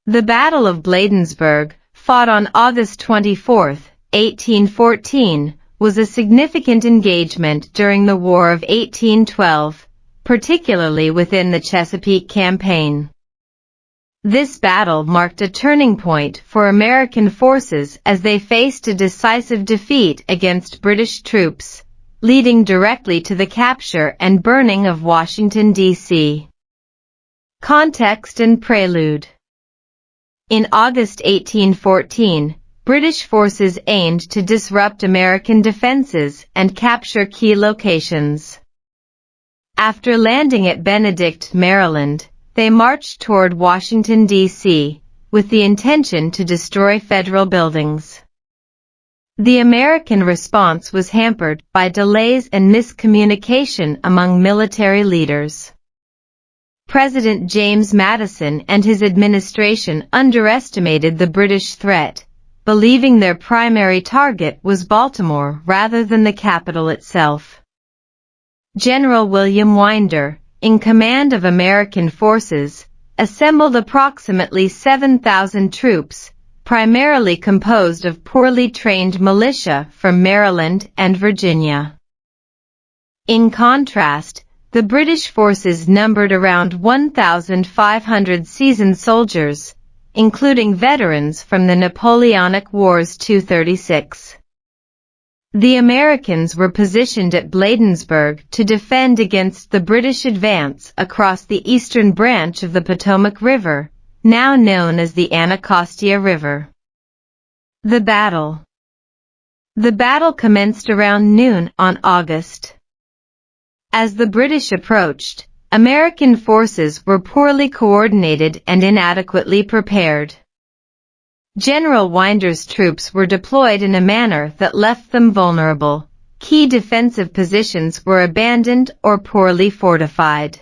The Battle of Bladensburg, fought on August 24, 1814, was a significant engagement during the War of 1812, particularly within the Chesapeake Campaign. This battle marked a turning point for American forces as they faced a decisive defeat against British troops, leading directly to the capture and burning of Washington, D.C. Context and prelude. In August 1814, British forces aimed to disrupt American defenses and capture key locations. After landing at Benedict, Maryland, they marched toward Washington, D.C., with the intention to destroy federal buildings. The American response was hampered by delays and miscommunication among military leaders. President James Madison and his administration underestimated the British threat, believing their primary target was Baltimore rather than the capital itself. General William Winder, in command of American forces, assembled approximately 7,000 troops, primarily composed of poorly trained militia from Maryland and Virginia. In contrast, the British forces numbered around 1,500 seasoned soldiers, including veterans from the Napoleonic Wars 236. The Americans were positioned at Bladensburg to defend against the British advance across the eastern branch of the Potomac River, now known as the Anacostia River. The battle. The battle commenced around noon on August. As the British approached, American forces were poorly coordinated and inadequately prepared. General Winder's troops were deployed in a manner that left them vulnerable. Key defensive positions were abandoned or poorly fortified.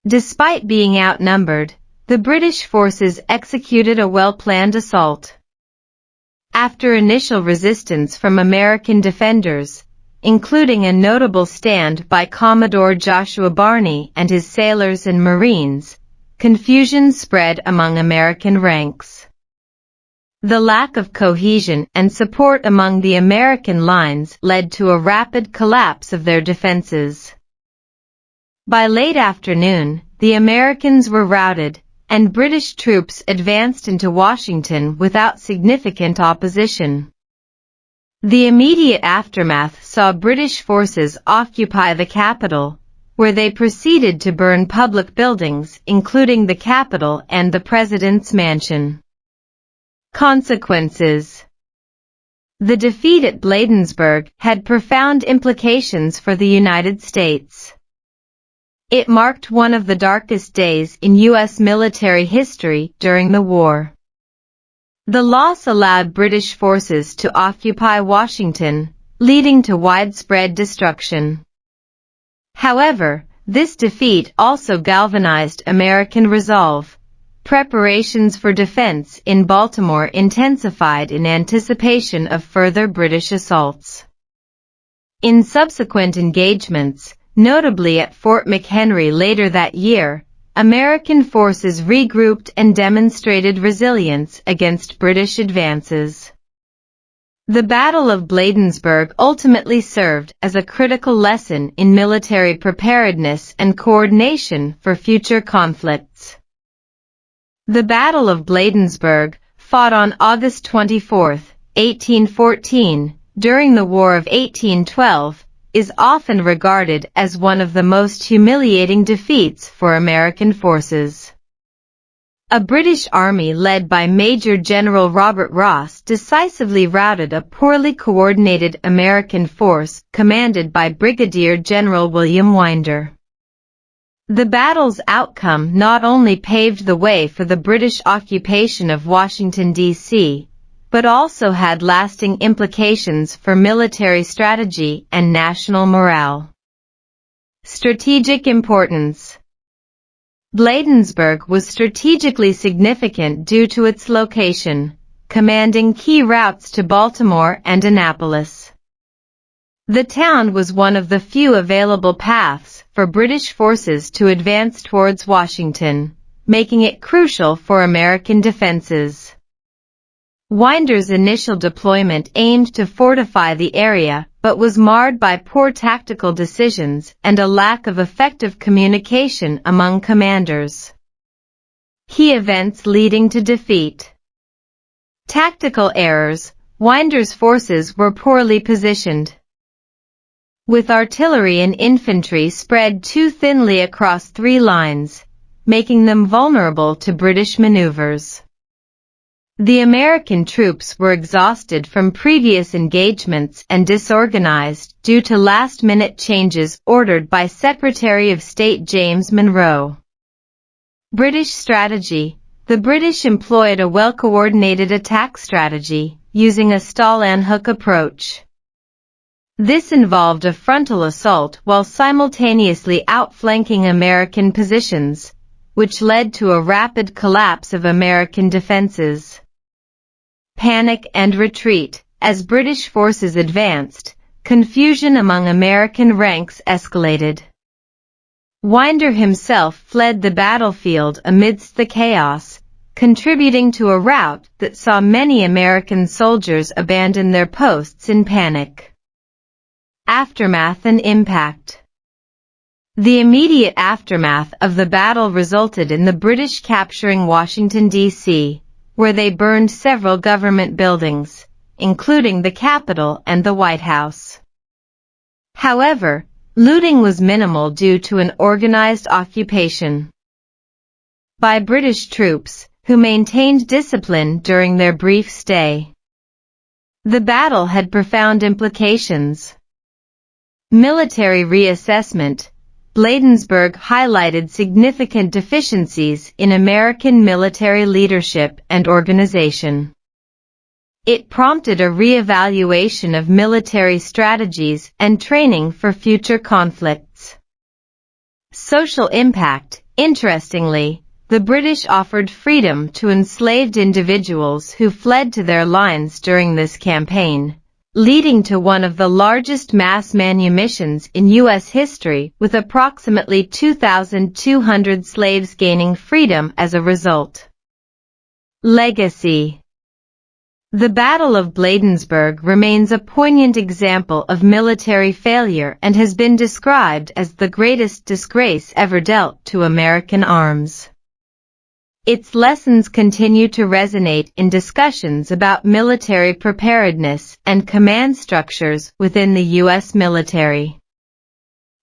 Despite being outnumbered, the British forces executed a well-planned assault. After initial resistance from American defenders, including a notable stand by Commodore Joshua Barney and his sailors and Marines, confusion spread among American ranks. The lack of cohesion and support among the American lines led to a rapid collapse of their defenses. By late afternoon, the Americans were routed, and British troops advanced into Washington without significant opposition. The immediate aftermath saw British forces occupy the capital, where they proceeded to burn public buildings, including the Capitol and the President's Mansion. Consequences. The defeat at Bladensburg had profound implications for the United States. It marked one of the darkest days in U.S. military history during the war. The loss allowed British forces to occupy Washington, leading to widespread destruction. However, this defeat also galvanized American resolve. Preparations for defense in Baltimore intensified in anticipation of further British assaults. In subsequent engagements, notably at Fort McHenry later that year, American forces regrouped and demonstrated resilience against British advances. The Battle of Bladensburg ultimately served as a critical lesson in military preparedness and coordination for future conflicts. The Battle of Bladensburg, fought on August 24, 1814, during the War of 1812, is often regarded as one of the most humiliating defeats for American forces. A British army led by Major General Robert Ross decisively routed a poorly coordinated American force commanded by Brigadier General William Winder. The battle's outcome not only paved the way for the British occupation of Washington, D.C., but also had lasting implications for military strategy and national morale. Strategic importance. Bladensburg was strategically significant due to its location, commanding key routes to Baltimore and Annapolis. The town was one of the few available paths for British forces to advance towards Washington, making it crucial for American defenses. Winder's initial deployment aimed to fortify the area, but was marred by poor tactical decisions and a lack of effective communication among commanders. Key events leading to defeat. Tactical errors. Winder's forces were poorly positioned, with artillery and infantry spread too thinly across three lines, making them vulnerable to British maneuvers. The American troops were exhausted from previous engagements and disorganized due to last-minute changes ordered by Secretary of State James Monroe. British strategy. The British employed a well-coordinated attack strategy, using a stall-and-hook approach. This involved a frontal assault while simultaneously outflanking American positions, which led to a rapid collapse of American defenses. Panic and retreat. As British forces advanced, confusion among American ranks escalated. Winder himself fled the battlefield amidst the chaos, contributing to a rout that saw many American soldiers abandon their posts in panic. Aftermath and impact. The immediate aftermath of the battle resulted in the British capturing Washington, D.C., where they burned several government buildings, including the Capitol and the White House. However, looting was minimal due to an organized occupation by British troops, who maintained discipline during their brief stay. The battle had profound implications. Military reassessment. Bladensburg highlighted significant deficiencies in American military leadership and organization. It prompted a re-evaluation of military strategies and training for future conflicts. Social impact. Interestingly, the British offered freedom to enslaved individuals who fled to their lines during this campaign, leading to one of the largest mass manumissions in U.S. history, with approximately 2,200 slaves gaining freedom as a result. Legacy. The Battle of Bladensburg remains a poignant example of military failure and has been described as the greatest disgrace ever dealt to American arms. Its lessons continue to resonate in discussions about military preparedness and command structures within the U.S. military.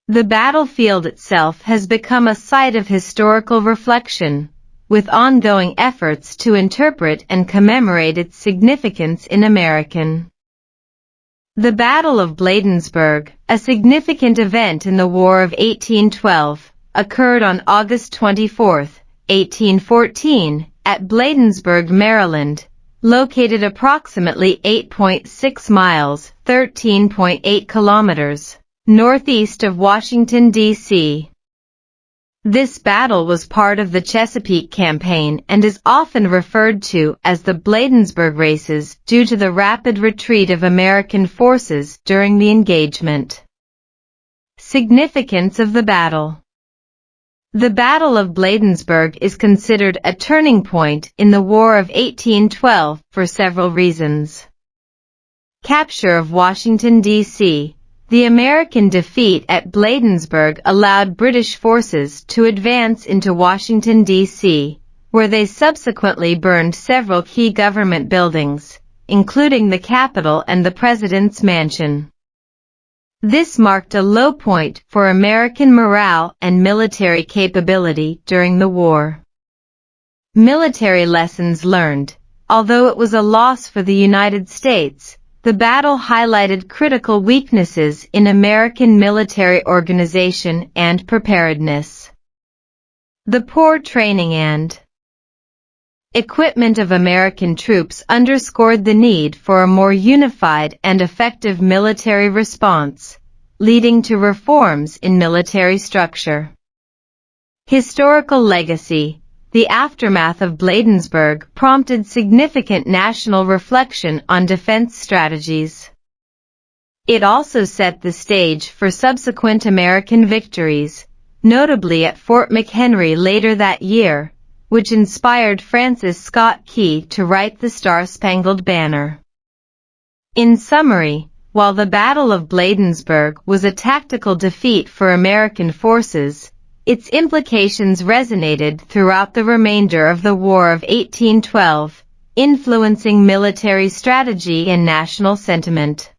The battlefield itself has become a site of historical reflection, with ongoing efforts to interpret and commemorate its significance in American. The Battle of Bladensburg, a significant event in the War of 1812, occurred on August 24, 1814, at Bladensburg, Maryland, located approximately 8.6 miles, 13.8 kilometers, northeast of Washington, D.C. This battle was part of the Chesapeake Campaign and is often referred to as the Bladensburg Races due to the rapid retreat of American forces during the engagement. Significance of the battle. The Battle of Bladensburg is considered a turning point in the War of 1812 for several reasons. Capture of Washington, D.C. The American defeat at Bladensburg allowed British forces to advance into Washington, D.C., where they subsequently burned several key government buildings, including the Capitol and the President's Mansion. This marked a low point for American morale and military capability during the war. Military lessons learned. Although it was a loss for the United States, the battle highlighted critical weaknesses in American military organization and preparedness. The poor training and equipment of American troops underscored the need for a more unified and effective military response, leading to reforms in military structure. Historical legacy. The aftermath of Bladensburg prompted significant national reflection on defense strategies. It also set the stage for subsequent American victories, notably at Fort McHenry later that year, which inspired Francis Scott Key to write the Star-Spangled Banner. In summary, while the Battle of Bladensburg was a tactical defeat for American forces, its implications resonated throughout the remainder of the War of 1812, influencing military strategy and national sentiment.